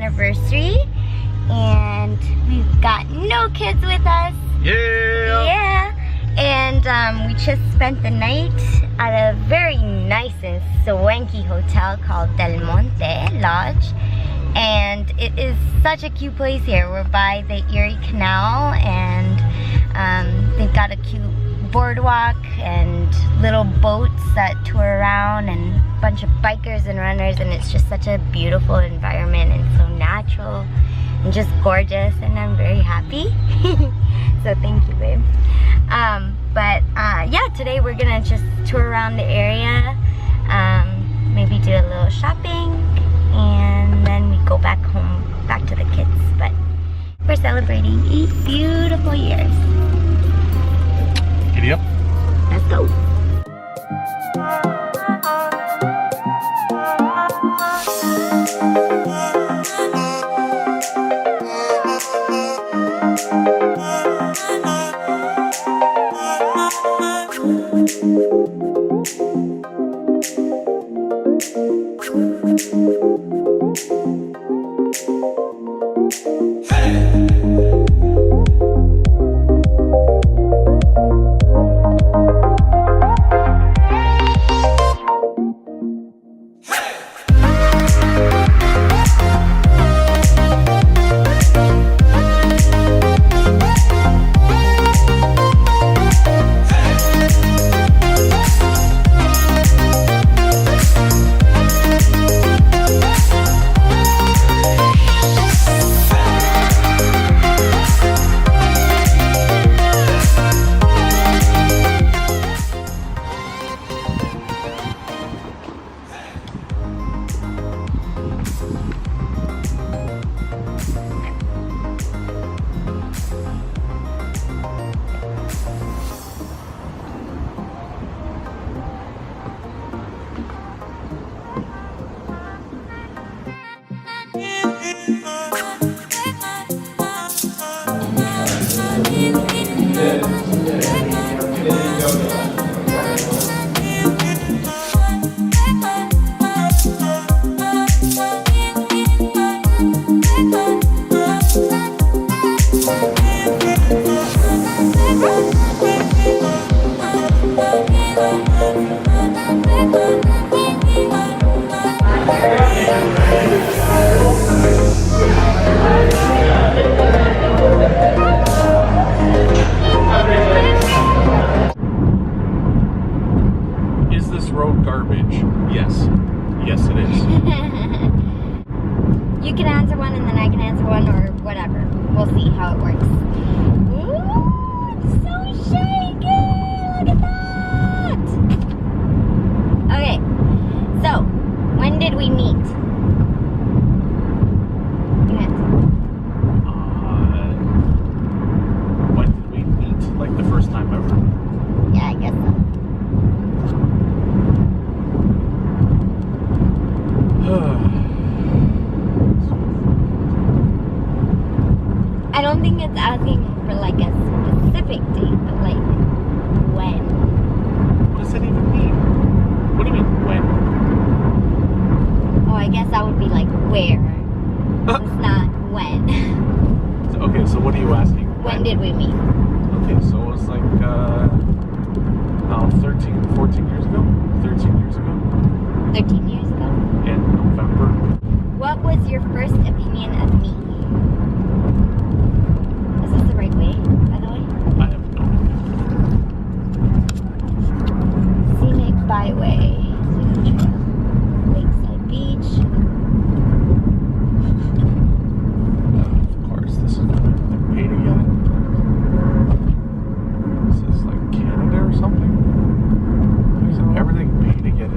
anniversary, and we've got no kids with us. Yeah! And we just spent the night at a very nice and swanky hotel called Del Monte Lodge. And it is such a cute place here. We're by the Erie Canal, and they've got a cute boardwalk and little boats that tour around and a bunch of bikers and runners, and it's just such a beautiful environment and so natural and just gorgeous, and I'm very happy. So thank you, babe. Yeah, today we're gonna just tour around the area, maybe do a little shopping, and then we go back home, back to the kids. But we're celebrating 8 beautiful years. Giddy up. Let's go. Is this road garbage? Yes. Yes, it is. You can answer one and then I can answer one, or whatever. We'll see how it works. Ooh, it's so shaky! Look at that! Okay, so, when did we meet? When did we meet? Like the first time ever? Yeah, I guess so. I don't think it's asking for like a specific date, but like when. What does that even mean? What do you mean, when? Oh, I guess that would be like where. It's not when. Okay, so what are you asking? When did we meet? Okay, so it was like, 13, 14 years ago? 13 years ago? 13 years ago? In November. What was your first opinion of me? Is this the right way, by the way? I have no idea. Scenic byway. Lakeside beach. Of course, this is gonna pay to get it. This is like Canada or something? There's everything pay to get in.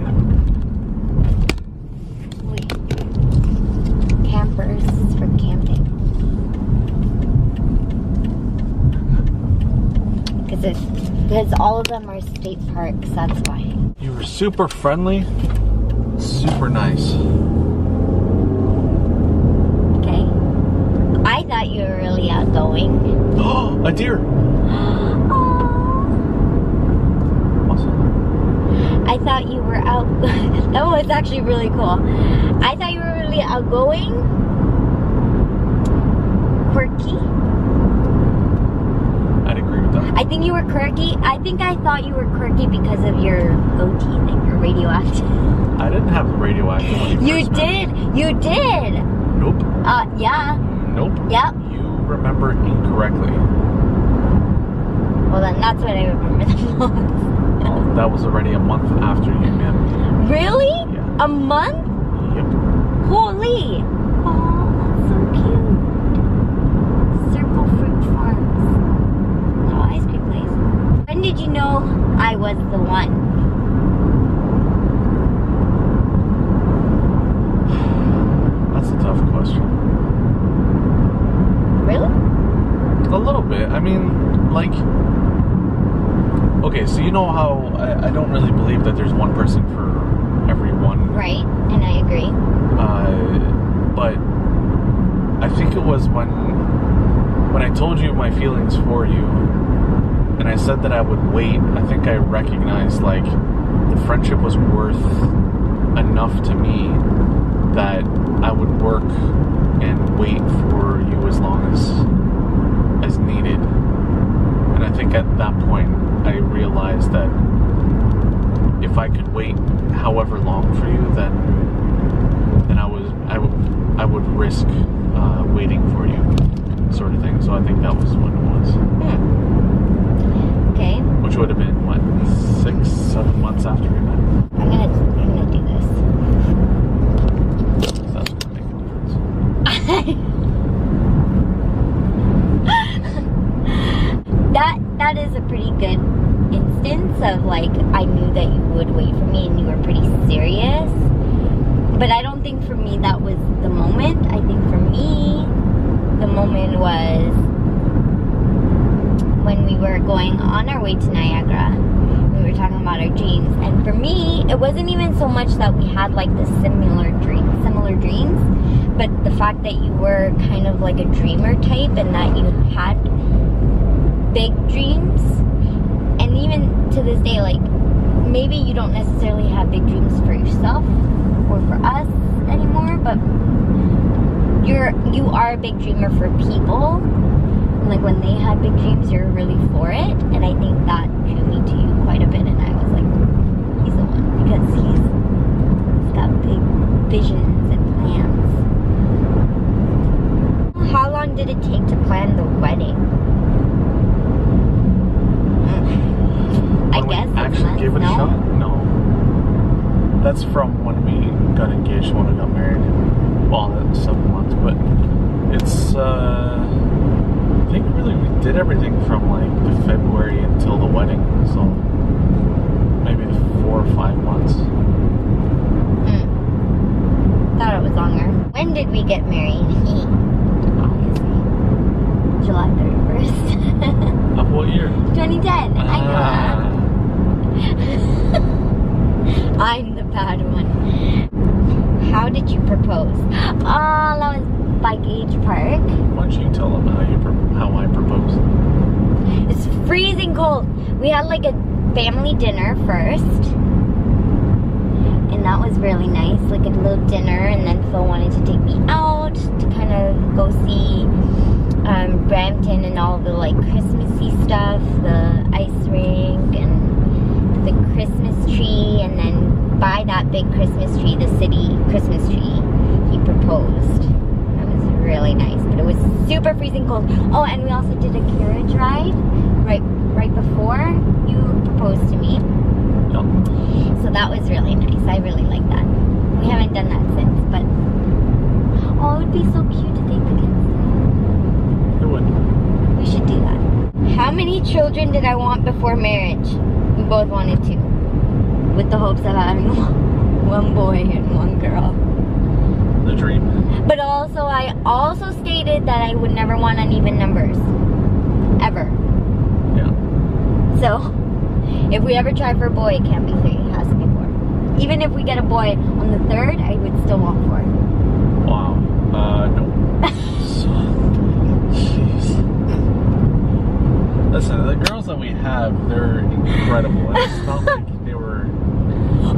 Campers for camping. Because all of them are state parks, that's why. You were super friendly, super nice. Okay. I thought you were really outgoing. Oh, a deer! Awesome. I thought you were out. That was actually really cool. I thought you were really outgoing, I think you were quirky. I think I thought you were quirky because of your goatee thing, your radioactive. I didn't have the radioactive when You did. You did. Nope. Yeah. Nope. Yep. You remember incorrectly. Well, then that's what I remember the most. Well, that was already a month after you met me. Really? Yeah. A month? Yep. Holy. Oh, that's so cute. Circle Fruit Farms. Little ice cream place. When did you know I was the one? That's a tough question. Really? A little bit. I mean, like, okay, so you know how I don't really believe that there's one person for everyone. Right, and I agree. But I think it was when I told you my feelings for you, and I said that I would wait. I think I recognized like the friendship was worth enough to me that I would work and wait for you as long as needed. And I think at that point I realized that if I could wait however long for you, then I would risk waiting for you, sort of thing. So I think that was what it was. Okay. Which would have been what, 6-7 months after we met. I'm gonna do this. That's gonna make a difference. That is a pretty good instance of like I knew that you would wait for me and you were pretty serious. But I don't think for me that was the moment. I think for me the moment was when we were going on our way to Niagara. We were talking about our dreams, and for me it wasn't even so much that we had like the similar dreams, but the fact that you were kind of like a dreamer type and that you had big dreams. And even to this day, like, maybe you don't necessarily have big dreams for yourself or for us anymore, but you are a big dreamer for people. And like when they had big dreams, you're really for it. And I think that drew me to you quite a bit, and I was like, he's the one, because he's got big visions and plans. How long did it take to plan the wedding? I guess actually gave it a shot? No. That's from when we got engaged, when we got married. Well, that's 7 months, but it's, I think really we did everything from like the February until the wedding, so maybe 4 or 5 months. Thought it was longer. When did we get married? July 31st. Of what year? 2010. I know that. I'm the bad one. How did you propose? Oh, that was by Gage Park. Why don't you tell them how I proposed? It's freezing cold. We had like a family dinner first, and that was really nice. Like a little dinner, and then Phil wanted to take me out to kind of go see Brampton and all the like Christmassy stuff, the ice rink and the Christmas tree, and then by that big Christmas tree, the city Christmas tree, he proposed. That was really nice, but it was super freezing cold. Oh, and we also did a carriage ride right before you proposed to me. Yep. So that was really nice. I really like that. We haven't done that since, but oh, it would be so cute to take the kids. It would. We should do that. How many children did I want before marriage? We both wanted 2. With the hopes of having one boy and one girl. The dream. But also, I also stated that I would never want uneven numbers. Ever. Yeah. So, if we ever try for a boy, it can't be 3. It has to be 4. Even if we get a boy on the 3rd, I would still want 4. Wow. No. Jeez. Listen, the girls that we have, they're incredible. It's not like they were...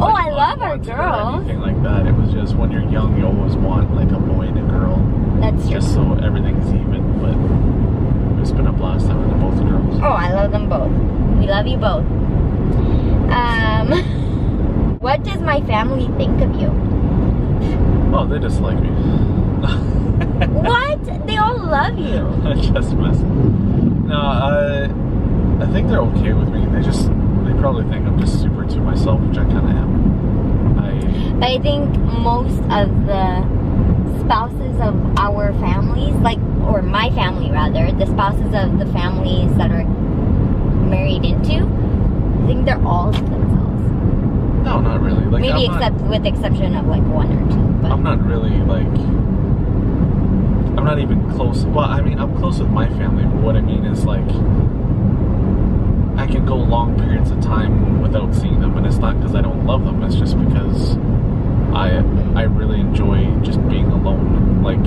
Oh, I love our girls. Or anything like that. It was just when you're young, you always want like a boy and a girl. That's true. Just so everything's even. But It's been a blast having them both girls. Oh, I love them both. We love you both. What does my family think of you? Oh, they dislike me. What? They all love you. I just messing. No, I think they're okay with me. They probably think I'm just super to myself, which I kind of am. But I think most of the spouses of our families, or my family rather, the spouses of the families that are married into, I think they're all to themselves. No, not really. Like, maybe with the exception of like one or two. But I'm not really I'm not even close. Well, I mean, I'm close with my family, but what I mean is like, I can go long periods of time without seeing them, and it's not because I don't love them. It's just because I really enjoy just being alone, like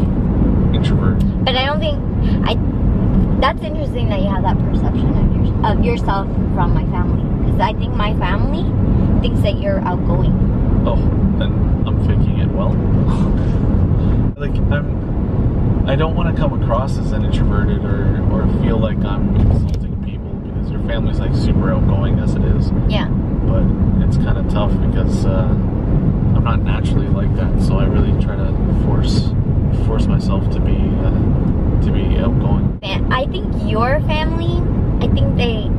introvert. But I don't think that's interesting that you have that perception of yourself from my family, because I think my family thinks that you're outgoing. Oh, then I'm faking it well. Like I don't want to come across as an introverted or feel like I'm insulting people, because your family's like super outgoing as it is. Yeah. But it's kind of tough because I'm not naturally like that, so I really try to force myself to be outgoing. I think your family, I think they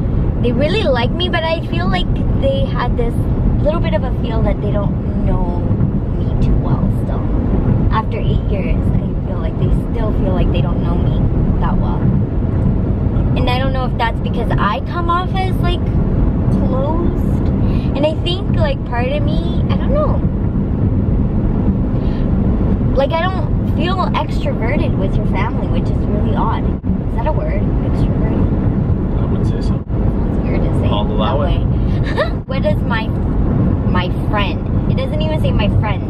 really like me, but I feel like they had this little bit of a feel that they don't know me too well still. After 8 years, I feel like they still feel like they don't know me that well. And I don't know if that's because I come off as like closed. And I think like part of me, I don't know. Like I don't feel extroverted with your family, which is really odd. Is that a word? Extroverted? I would say so. It's weird to say I'll allow that it. way. What does my friend? It doesn't even say my friends.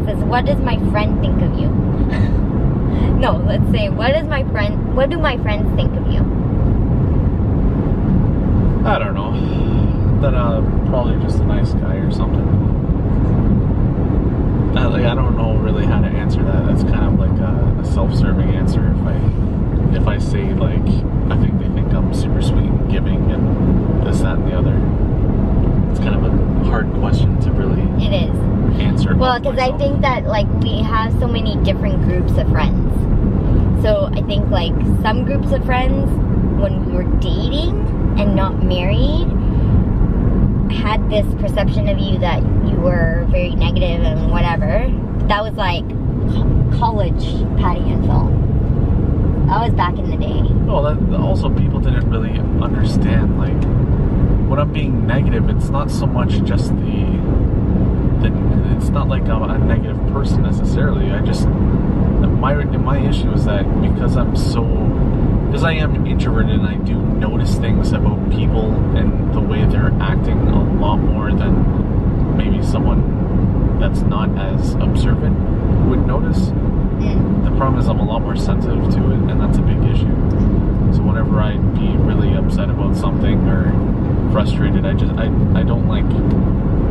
It says, what does my friend think of you? No, let's say, what do my friends think of you? I don't know. That probably just a nice guy or something. I don't know really how to answer that. That's kind of like a self-serving answer. If I say like I think they think I'm super sweet and giving and this, that, and the other. It's kind of a hard question to really answer. Well, because I think that like we have so many different groups of friends. So I think like some groups of friends, when we were dating and not married, had this perception of you that you were very negative and whatever. That was like college Patty and Phil. That was back in the day. Well, that also people didn't really understand. Like when I'm being negative, it's not so much just it's not like I'm a negative person necessarily. My issue is that because I am introverted and I do notice things about people and the way they're acting a lot more than maybe someone that's not as observant would notice. The problem is I'm a lot more sensitive to it, and that's a big issue. So whenever I'd be really upset about something or frustrated, I don't like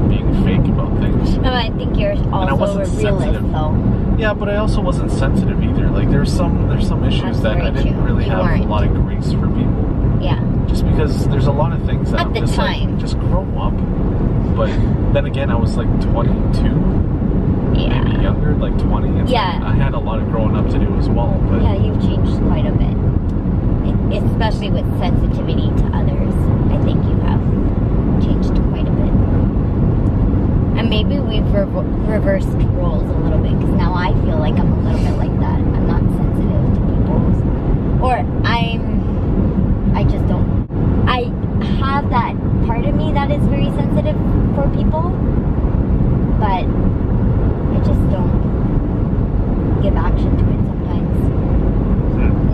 being fake about things. No, I think you're also a realist, though. Yeah, but I also wasn't sensitive either. Like there's some issues that I didn't really have a lot of grace for people. Yeah. Just because there's a lot of things that I'm just like, just grow up. But then again, I was like 22, maybe younger, like 20. And yeah. I had a lot of growing up to do as well. But yeah, you've changed quite a bit, especially with sensitivity to others. I think you have changed quite a bit. And maybe we've reversed roles a little bit, because now I feel like I'm a little bit like that. I'm not sensitive to people. Or I just don't. I have that part of me that is very sensitive for people, but I just don't give action to it sometimes.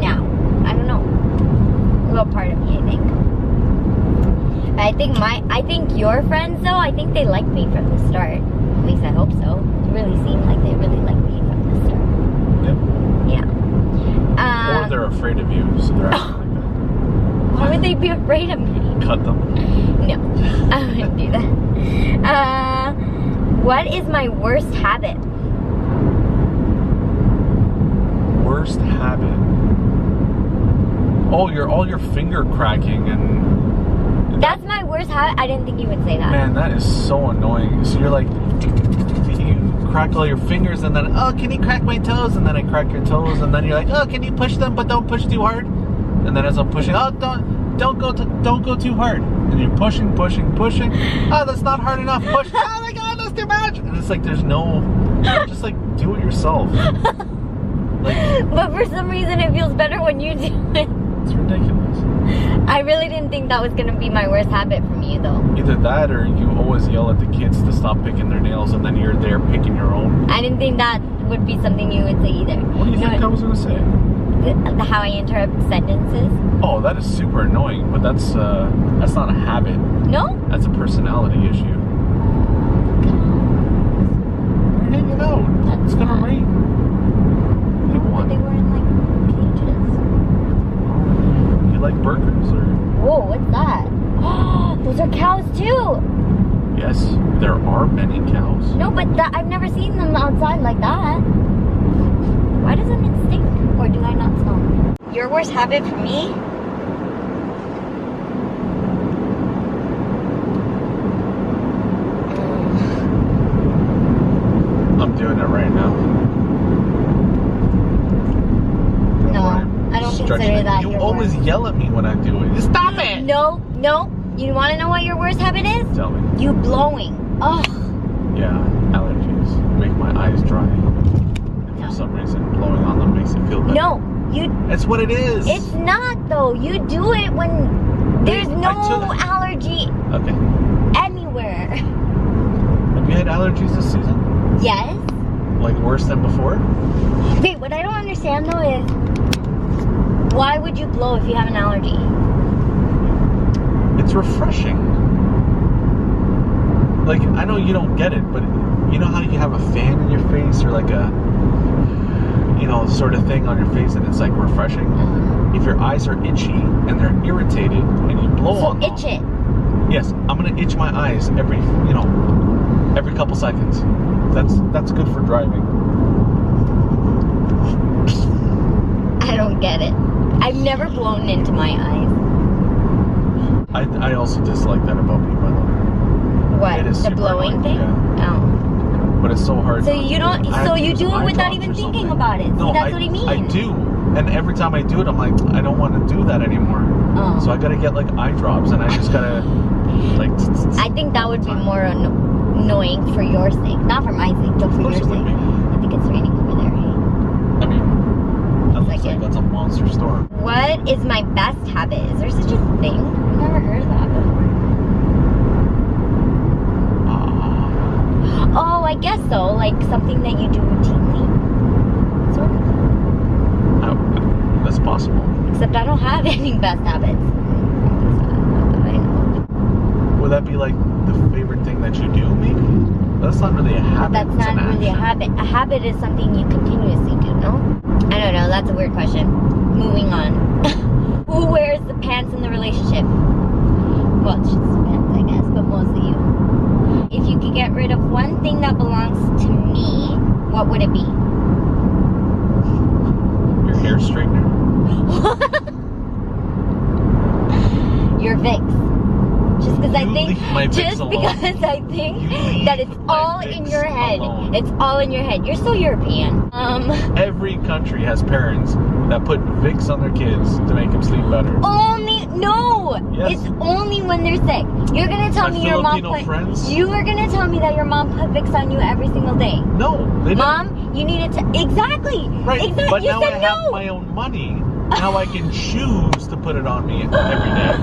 Now, I don't know. A little part of me, I think. I think your friends, though, I think they like me from the start. At least I hope so. It really seemed like they really like me from the start. Yep. Yeah. Or they're afraid of you, so they're acting like that. Why would they be afraid of me? Cut them. No, I wouldn't do that. What is my worst habit? Worst habit? Oh, all your finger cracking and... That's my worst habit. I didn't think you would say that. Man, that is so annoying. So you're like, you crack all your fingers and then, oh, can you crack my toes? And then I crack your toes and then you're like, oh, can you push them but don't push too hard? And then as I'm pushing, oh, don't go too hard. And you're pushing. Oh, that's not hard enough. Push. Oh my God, that's too much. And it's like there's no, just like do it yourself. Like, but for some reason it feels better when you do it. It's ridiculous. I really didn't think that was gonna be my worst habit from you though. Either that or you always yell at the kids to stop picking their nails and then you're there picking your own. I didn't think that would be something you would say either. What do you think I was gonna say? How I interrupt sentences. Oh, that is super annoying, but that's not a habit. No? That's a personality issue. You're hanging out. It's gonna rain. But they were in like cages. You like burgers or? Whoa, what's that? Oh, those are cows too. Yes, there are many cows. No, but I've never seen them outside like that. Why doesn't it stink? Or do I not smell? Your worst habit for me? I'm doing it right now. No, I don't consider that You your always worst. yell at me when I do it. Stop it! No. You want to know what your worst habit is? Tell me. You blowing. Oh. Yeah, allergies make my eyes dry. And for some reason, blowing on them makes it feel better. No, That's what it is. It's not though. You do it when there's no allergy Okay. anywhere. Have you had allergies this season? Yes. Like worse than before? Wait, what I don't understand though is why would you blow if you have an allergy? It's refreshing. Like, I know you don't get it, but you know how you have a fan in your face or like a, you know, sort of thing on your face and it's like refreshing? If your eyes are itchy and they're irritated and you blow on them. So itch it. Yes, I'm gonna itch my eyes every couple seconds. That's good for driving. I don't get it. I've never blown into my eyes. I also dislike that about me, by the way. What? It is The super blowing annoying, thing? yeah. Oh. But it's so hard. So you don't. I have So to you use do it eye without drops even or thinking something. about it. No, See, that's what he means. I do, and every time I do it, I'm like, I don't want to do that anymore. Oh. So I gotta get like eye drops, and I just gotta like. I think that would be more annoying for your sake, not for my sake, but for your Of course it would be. sake. I think it's raining over there. Hey. I mean, that looks Like like that's a monster storm. What is my best habit? Is there such a thing? I've never heard of that before. Oh, I guess so. Like something that you do routinely, sort of. That's possible. Except I don't have any best habits. I know. Would that be like the favorite thing that you do, maybe? That's not really a habit. That's it's not an really a action. habit. A habit is something you continuously do, no? I don't know. That's a weird question. Moving on. Who wears the pants in the relationship? Well, it just depends, I guess, but mostly you. If you could get rid of one thing that belongs to me, what would it be? Your hair straightener. Your Vicks. Just because I You think, leave my Vicks just alone. because I think You that it's leave my all in Vicks your head. alone. It's all in your head. You're so European. Every country has parents that put Vicks on their kids to make them sleep better. No. Yes. It's only when they're sick. You're gonna tell My me your mom Filipino put. friends? You are gonna tell me that your mom put Vicks on you every single day. No, they didn't. Mom, you needed to exactly. Right, Exactly. but You now said I no. have my own money. Now I can choose to put it on me every day.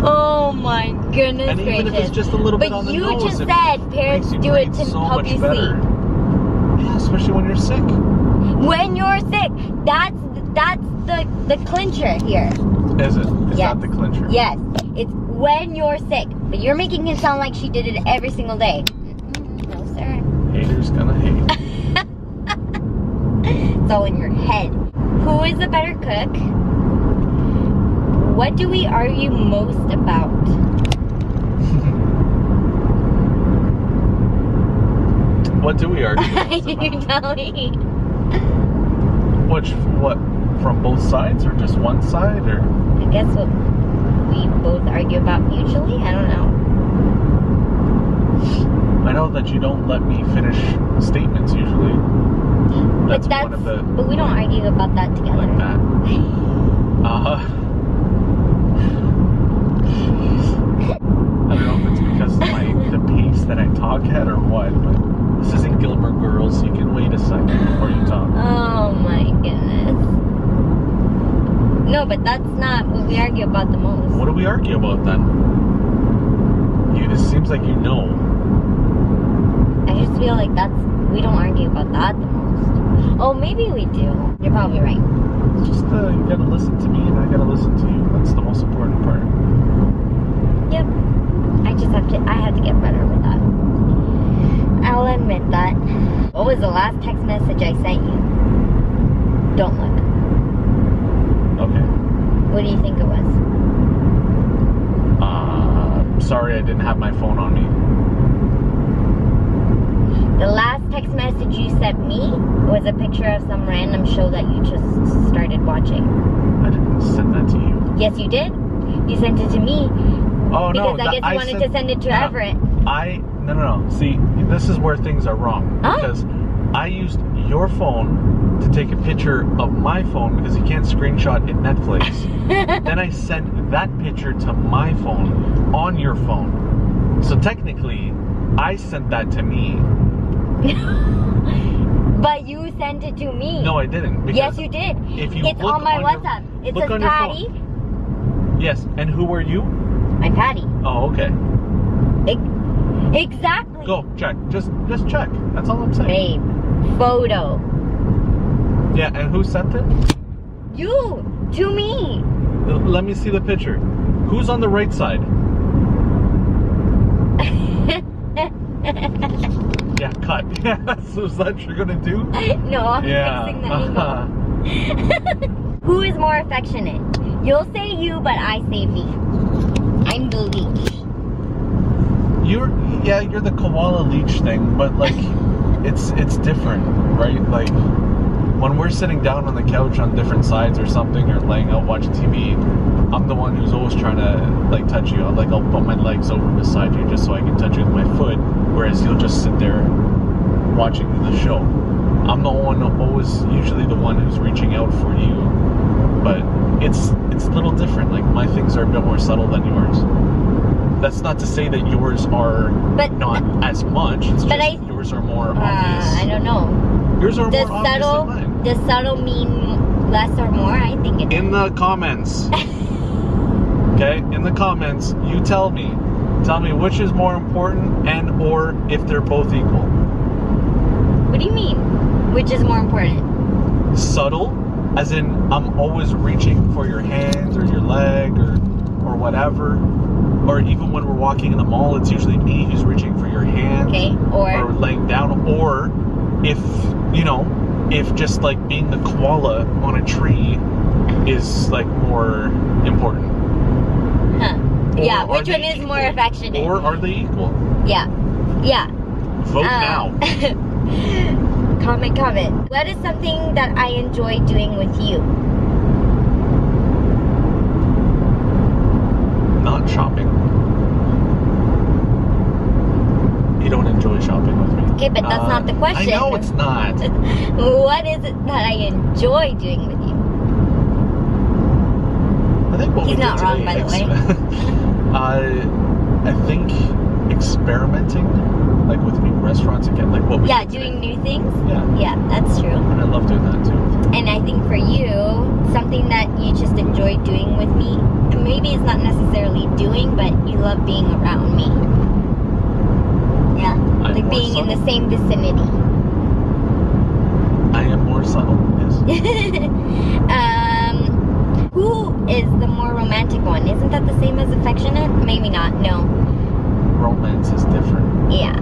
Oh my goodness And gracious. even if it's just a little bit on But the you nose, just it said parents makes you do it breathe to so help much you better. sleep. Yeah, especially when you're sick. When you're sick, that's the clincher here. Is it? Is Yes. that the clincher? Yes, it's when you're sick. But you're making it sound like she did it every single day. No, sir. Haters gonna hate. It's all in your head. Who is the better cook? What do we argue most about? What do we argue? You tell me. What? from both sides or just one side, or? I guess what we both argue about mutually. I don't know. I know that you don't let me finish statements usually. That's one of the. But we don't argue about that together. Like that. I don't know if it's because of the pace that I talk at or what, but this isn't Gilmore Girls, so you can wait a second before you talk. Oh my goodness. No, but that's not what we argue about the most. What do we argue about then? It seems like you know. I just feel like we don't argue about that the most. Oh, maybe we do. You're probably right. It's just you gotta listen to me and I gotta listen to you. That's the most important part. Yep. I have to get better with that. I'll admit that. What was the last text message I sent you? Don't look. Okay. What do you think it was? Sorry I didn't have my phone on me. The last text message you sent me was a picture of some random show that you just started watching. I didn't send that to you. Yes, you did. You sent it to me. Oh, no. Because I guess you wanted to send it to Everett. No. See, this is where things are wrong. Huh? Because I used your phone to take a picture of my phone because you can't screenshot in Netflix. Then I sent that picture to my phone on your phone. So technically, I sent that to me. But you sent it to me. No, I didn't. Yes, you did. It's on my WhatsApp. It says Patty. Yes, and who are you? I'm Patty. Oh, okay. Exactly. Go, check. Just check. That's all I'm saying. Babe, photo. Yeah, and who sent it? You, to me. Let me see the picture. Who's on the right side? Yeah, cut. So is that what you're gonna do? No, I'm fixing the angle. Who is more affectionate? You'll say you, but I say me. I'm the leech. You're the koala leech thing, but like, it's different, right? Like, when we're sitting down on the couch on different sides or something, or laying out watching TV, I'm the one who's always trying to like touch you. Like, I'll put my legs over beside you just so I can touch you with my foot, whereas you'll just sit there watching the show. I'm the one always, usually the one who's reaching out for you, but it's a little different. Like, my things are a bit more subtle than yours. That's not to say that yours are not as much. It's just yours are more obvious. I don't know. Yours are more obvious than mine. Does subtle mean less or more? I think it. In the comments. Okay? In the comments, you tell me. Tell me which is more important, and or if they're both equal. What do you mean? Which is more important? Subtle, as in I'm always reaching for your hand or your leg or whatever. Or even when we're walking in the mall, it's usually me who's reaching for your hand. Okay, or laying down. Or if just like being the koala on a tree is like more important. Huh. Yeah, which one is more affectionate? Or are they equal? Yeah. Vote now. Comment. What is something that I enjoy doing with you? Not shopping. You don't enjoy shopping with me. Okay, but that's not the question. I know it's not. What is it that I enjoy doing with you? I think what He's we not did wrong, today, by the way. I think experimenting, like with new restaurants again, like what we did doing today. new things. Yeah, that's true. And I love doing that too. And I think for you, something that you just enjoy doing with me, and maybe it's not necessarily doing, but you love being around me. Yeah, like being in the same vicinity. I am more subtle, yes. Who is the more romantic one? Isn't that the same as affectionate? Maybe not, no. Romance is different. Yeah.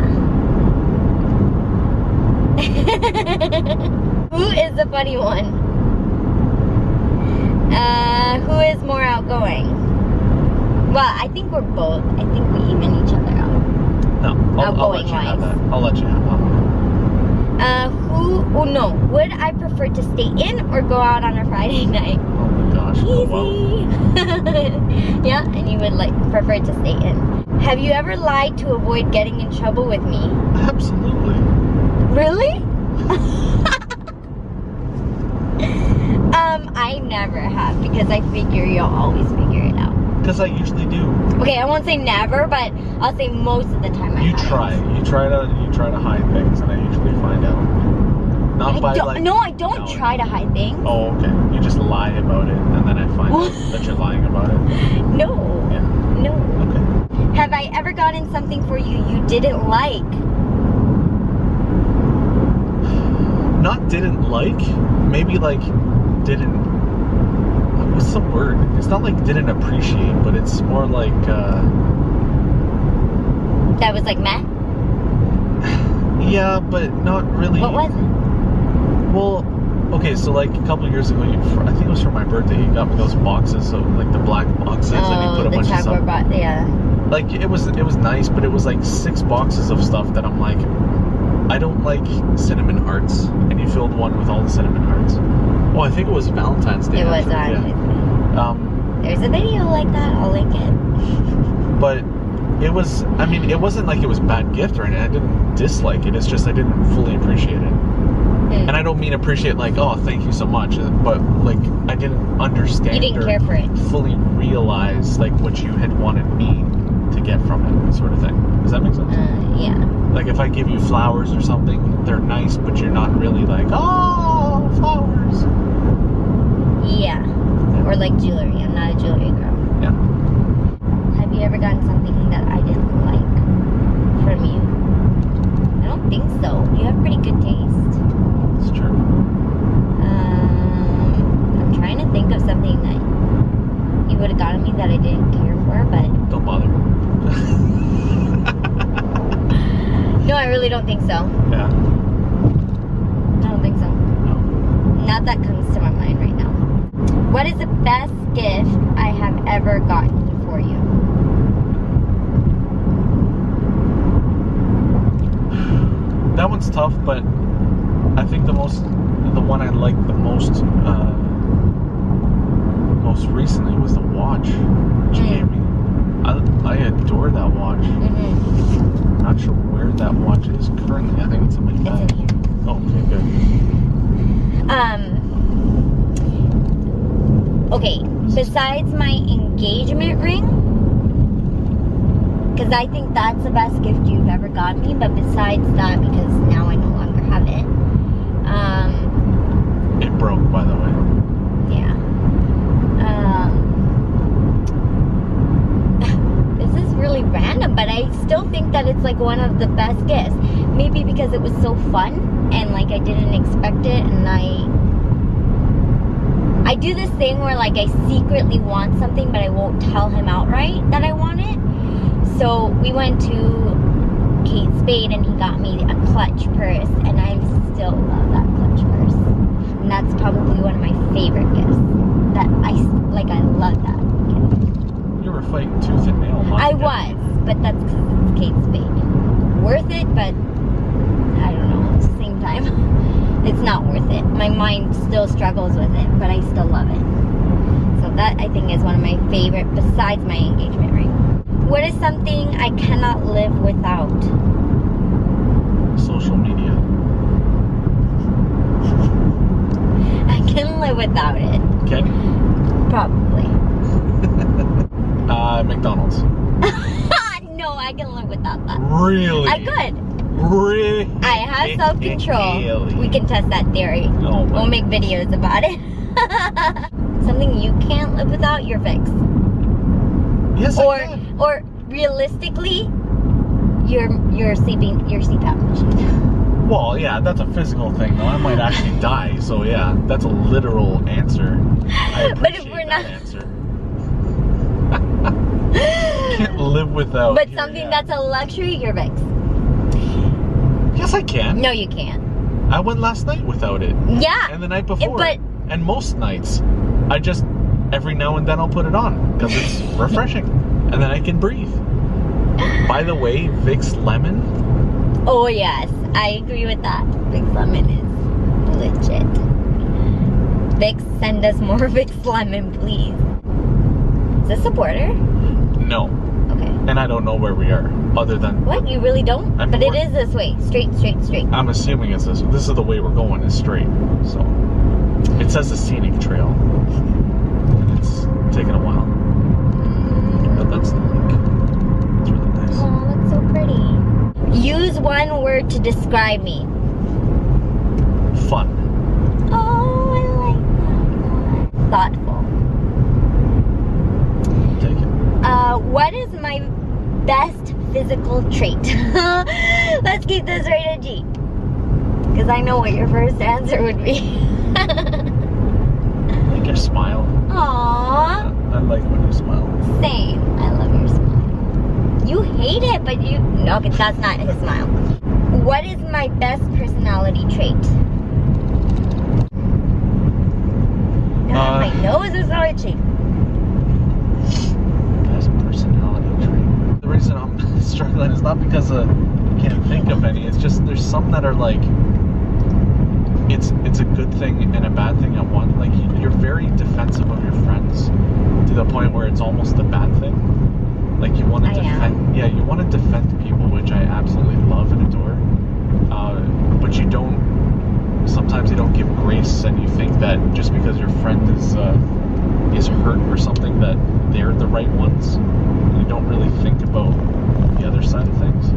Who is the funny one? Who is more outgoing? Well, I think we're both. I think we even each other out. No, I'll let you have that. I'll let you have that. Would I prefer to stay in or go out on a Friday night? Oh my gosh. Easy. Well. Yeah, and you would like prefer to stay in. Have you ever lied to avoid getting in trouble with me? Absolutely. Really? I never have, because I figure you'll always figure it out. Because I usually do. Okay, I won't say never, but I'll say most of the time You try to hide things, and I usually find out. Not by like. No, I don't try to hide things. Oh, okay. You just lie about it, and then I find out that you're lying about it. No. Yeah. No. Okay. Have I ever gotten something for you didn't like? Not didn't like. Maybe like didn't. What's the word? It's not like didn't appreciate, but it's more like. That was like meh? Yeah, but not really. What was it? Well, okay, so like a couple of years ago, I think it was for my birthday, you got me those boxes, so like the black boxes, and you put a bunch of stuff. Yeah. Like it was nice, but it was like 6 boxes of stuff that I'm like, I don't like cinnamon hearts, and you filled one with all the cinnamon hearts. Oh, I think it was Valentine's Day. It was Valentine's Day. There's a video like that. I'll link it. But it was. I mean, it wasn't like it was a bad gift or anything. I didn't dislike it. It's just I didn't fully appreciate it. And I don't mean appreciate like, oh, thank you so much, but like I didn't understand. You didn't care for it. Fully realize like what you had wanted me to get from it, sort of thing. Does that make sense? Yeah. Like if I give you flowers or something, they're nice, but you're not really like, oh, flowers. Yeah. Or like jewelry. I'm not a jewelry girl. Yeah. Have you ever gotten something that I didn't like from you? I don't think so. You have pretty good taste. It's true. I'm trying to think of something that you would have gotten me that I didn't care for, but... Don't bother. No, I really don't think so. Yeah. I don't think so. No. Not that comes to my mind right now. What is the best gift I have ever gotten for you? That one's tough, but I think the one I liked the most recently was the watch she gave me. I adore that watch. Mm-hmm. Not sure where that watch is currently. I think it's in my bag. It's in here. Oh, okay, good. Okay, besides my engagement ring, because I think that's the best gift you've ever got me, but besides that, because now I no longer have it, it broke, by the way. yeah. This is really random, but I still think that it's like one of the best gifts. Maybe because it was so fun, and like I didn't expect it, and I do this thing where like I secretly want something, but I won't tell him outright that I want it. So we went to Kate Spade and he got me a clutch purse, and I still love that clutch purse. And that's probably one of my favorite gifts. That I love that gift. You were fighting tooth and nail. I was, but that's because it's Kate Spade. Worth it, but I don't know, at the same time. It's not worth it. My mind still struggles with it, but I still love it. So that, I think, is one of my favorite, besides my engagement ring. What is something I cannot live without? Social media. I can live without it. Can you? Probably. McDonald's. No, I can live without that. Really? I could. Really? I have self-control. We can test that theory. Oh, we'll make videos about it. Something you can't live without, your fix. Yes, I can. Or realistically, your CPAP machine. Well, yeah, that's a physical thing, though. I might actually die, so yeah, that's a literal answer. I appreciate But if we're not... that answer. Can't live without. But something that's a luxury, your fix. Yes, I can. No, you can't. I went last night without it. Yeah. And the night before. But... And most nights, I just, every now and then I'll put it on, because it's refreshing. And then I can breathe. By the way, Vicks Lemon. Oh, yes. I agree with that. Vicks Lemon is legit. Vicks, send us more Vicks Lemon, please. Is this a border? No. Okay. And I don't know where we are, other than... What? You really don't? I'm but more- it is this way. Straight, straight, straight. I'm assuming it's this. This is the way we're going, is straight. So, it says a scenic trail. And it's taking a while. But that's the lake. It's really nice. Oh, that's so pretty. Use one word to describe me. Fun. Oh, I like that. Thoughtful. Take it. What is my best physical trait? Let's keep this rated G. Because I know what your first answer would be. I like your smile. Aww. I like when you smile. Same. I love your smile. You hate it, but you... No, okay, that's not his smile. What is my best personality trait? My nose is not itchy. Best personality trait. The reason I'm struggling is not because I can't think of any. It's just there's some that are like... It's a good thing and a bad thing at one. Like, you're very defensive of your friends to the point where it's almost a bad thing. Like, you want to defend... Yeah, you want to defend people, which I absolutely love and adore. But you don't... Sometimes you don't give grace, and you think that just because your friend is hurt or something, that they're the right ones. And you don't really think about the other side of things.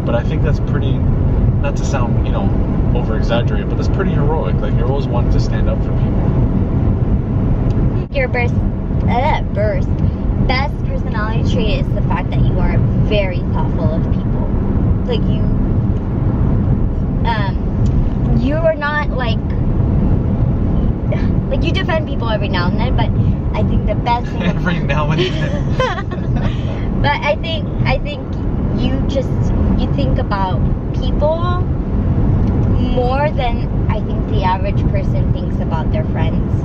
But I think that's pretty... Not to sound, over-exaggerated, but that's pretty heroic. Like, you're always wanting to stand up for people. Your best personality trait is the fact that you are very thoughtful of people. Like, you are not like you defend people every now and then, but I think the best thing Every now and then. but I think you think about people more than I think the average person thinks about their friends.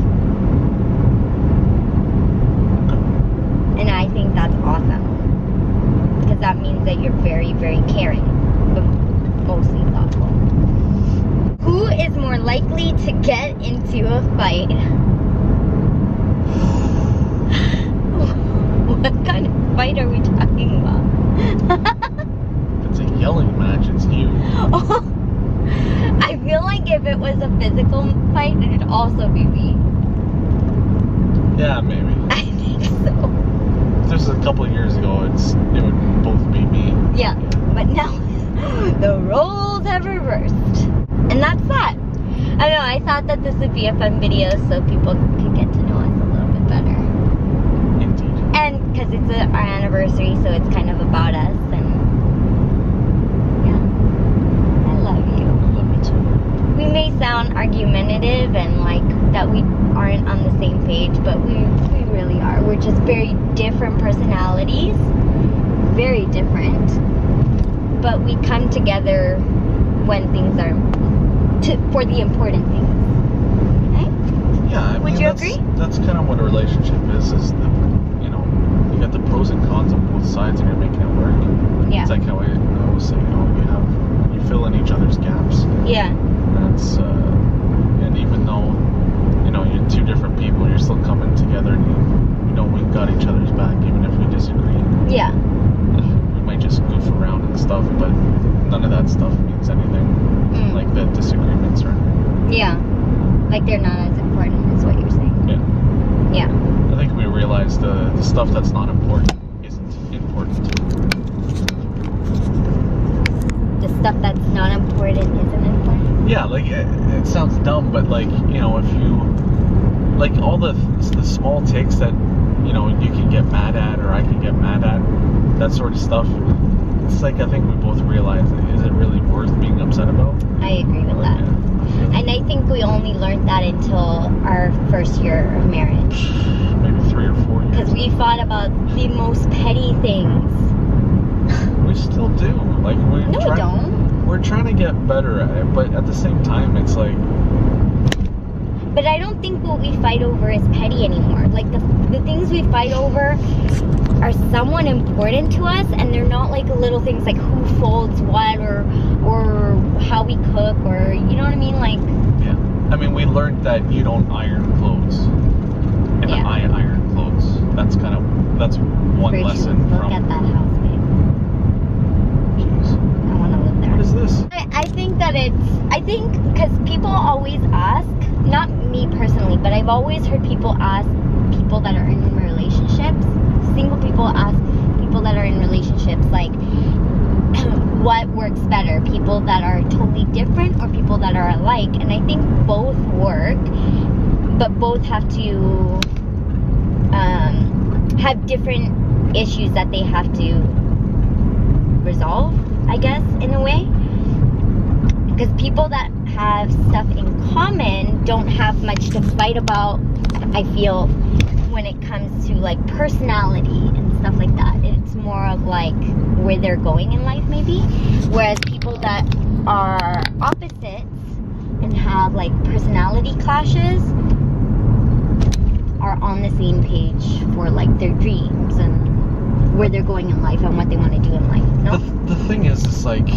And I think that's awesome. Because that means that you're very, very caring, but mostly thoughtful. Who is more likely to get into a fight? What kind of fight are we talking about? It's a yelling match, it's you. I feel like if it was a physical fight, it'd also be me. Yeah, maybe. I think so. This was a couple of years ago, it would both be me. Yeah, but now the roles have reversed. And that's that. I don't know, I thought that this would be a fun video so people could get to know us a little bit better. Indeed. And because it's our anniversary, so it's kind of about us. And yeah, I love you. I love you too. We may sound argumentative and like that we aren't on the same page, but we really are. We're just very different personalities. Very different. But we come together when things are for the important things. Okay? Yeah, I mean, Would you agree? That's kind of what a relationship is the, you got the pros and cons on both sides and you're making it work. Yeah. It's like how I always say, you fill in each other's gaps. Yeah. That's, and even though, you're two different people, you're still coming together and we've got each other's back even if we disagree. Yeah. We might just goof around and stuff, but none of that stuff means anything. Like the disagreements or... Yeah. Like they're not as important as what you're saying. Yeah. Yeah. I think we realize the stuff that's not important isn't important. The stuff that's not important isn't important? Yeah, like, it sounds dumb, but like, if you... Like, all the small takes that, you can get mad at or I can get mad at, that sort of stuff, it's like, I think we both realize, is it really worth being upset about? I agree with that. Yeah. And I think we only learned that until our first year of marriage. Maybe 3 or 4 years. Because we fought about the most petty things. We still do. Like, we don't. We're trying to get better at it, but at the same time, it's like, but I don't think what we fight over is petty anymore. Like the things we fight over are somewhat important to us, and they're not like little things like who folds what or how we cook, or you know what I mean, like. Yeah, I mean, we learned that you don't iron clothes, and I iron clothes. That's one lesson Look from. at that house, babe. Jeez. I want to live there. What is this? I think because people always ask, not me personally, but I've always heard people ask people that are in relationships, single people ask people that are in relationships, like, what works better, people that are totally different or people that are alike? And I think both work, but both have to have different issues that they have to resolve, I guess, in a way. Because people that have stuff in common don't have much to fight about, I feel, when it comes to like personality and stuff like that. It's more of like where they're going in life, maybe. Whereas people that are opposites and have like personality clashes are on the same page for like their dreams and where they're going in life and what they want to do in life. No? The thing is like,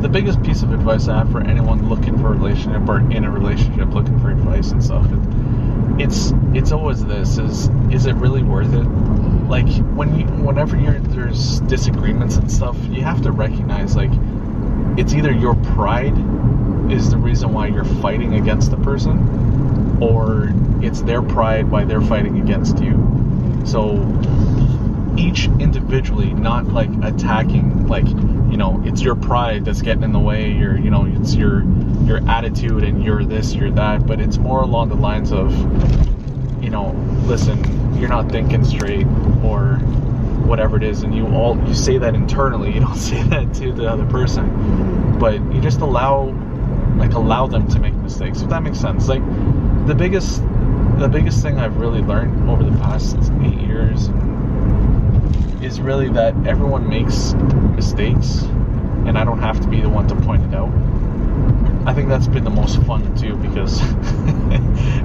the biggest piece of advice I have for anyone looking for a relationship or in a relationship looking for advice and stuff, it's always this: is it really worth it? Like whenever there's disagreements and stuff, you have to recognize, like, it's either your pride is the reason why you're fighting against the person, or it's their pride why they're fighting against you. So each individually, not like attacking, like, you know, it's your pride that's getting in the way, or, you know, it's your attitude and you're this, you're that, but it's more along the lines of, you know, listen, you're not thinking straight, or whatever it is, and you say that internally, you don't say that to the other person, but you just allow them to make mistakes, if that makes sense. Like, the biggest thing I've really learned over the past 8 years is really that everyone makes mistakes, and I don't have to be the one to point it out. I think that's been the most fun too, because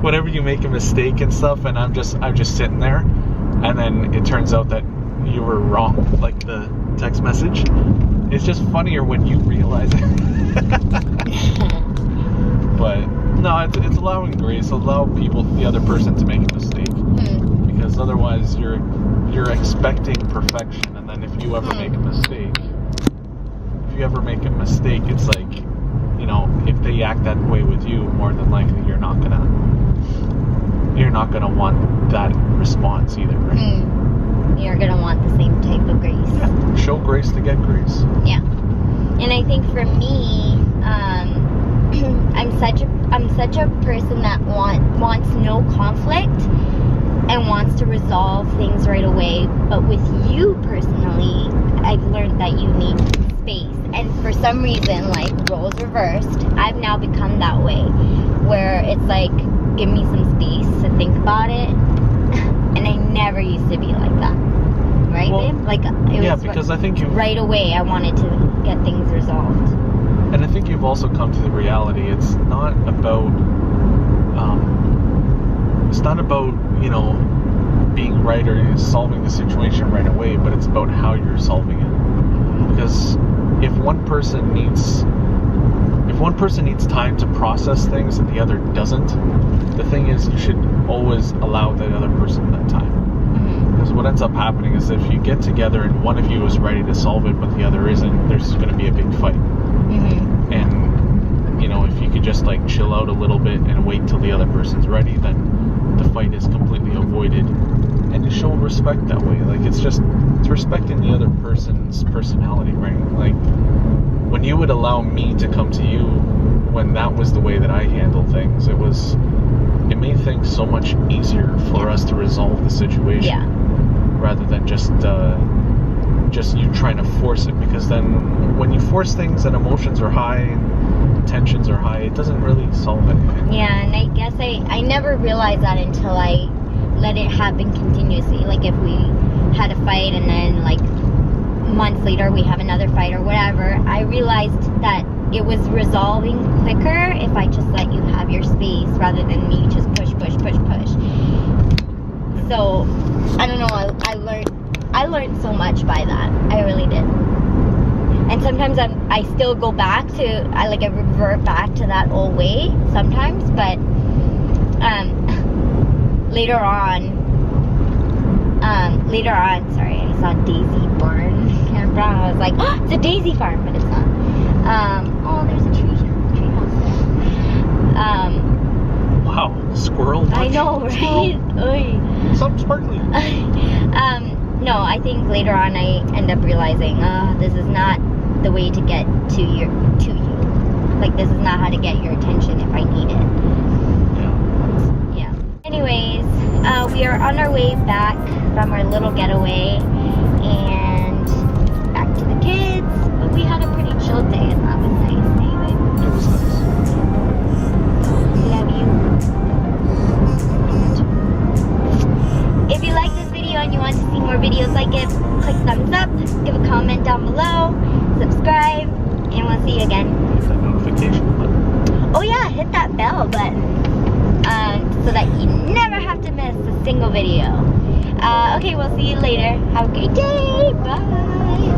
whenever you make a mistake and stuff, and I'm just sitting there, and then it turns out that you were wrong, like the text message, it's just funnier when you realize it. But no, it's allowing grace, allow the other person to make a mistake, because otherwise you're expecting perfection, and then if you ever make a mistake, it's like, you know, if they act that way with you, more than likely you're not gonna want that response either, right? You're gonna want the same type of grace. Yeah. Show grace to get grace. Yeah. And I think for me, I'm such a person that wants no conflict and wants to resolve things right away. But with you personally, I've learned that you need space. And for some reason, like, roles reversed, I've now become that way, where it's like, give me some space to think about it. And I never used to be like that, right, well, babe? Like, it was because I think right away I wanted to get things resolved. And I think you've also come to the reality, it's not about you know, being right or solving the situation right away, but it's about how you're solving it. Because if one person needs time to process things and the other doesn't, the thing is, you should always allow the other person that time. Because what ends up happening is, if you get together and one of you is ready to solve it but the other isn't, there's going to be a big fight. And, you know, if you could just like chill out a little bit and wait till the other person's ready, then the fight is completely avoided, and you show respect that way. Like, it's respecting the other person's personality, right? Like, when you would allow me to come to you when that was the way that I handle things, it made things so much easier for us to resolve the situation, rather than just you trying to force it. Because then when you force things and emotions are high and tensions are high, it doesn't really solve anything. Yeah, and I guess I never realized that until I let it happen continuously. Like, if we had a fight and then like months later we have another fight or whatever, I realized that it was resolving quicker if I just let you have your space rather than me just push. So I don't know, I learned so much by that. I really did. And sometimes I still go back to, I revert back to that old way sometimes, but later on, sorry, I saw Daisy Barn campground. I was like, oh, it's a daisy farm, but it's not. Oh, there's a tree house. Wow, squirrel. I know, right? Something sparkly. No, I think later on I end up realizing, this is not the way to get to you. Like, this is not how to get your attention if I need it. Yeah. Anyways, we are on our way back from our little getaway and back to the kids. But we had a pretty chill day and that was nice. Anyway. It was nice. Love you. If you like this video and you want to see more videos like it, click thumbs up, give a comment down below, subscribe, and we'll see you again. Hit that notification button. Oh yeah, hit that bell button so that you never have to miss a single video. Okay, we'll see you later. Have a great day. Bye.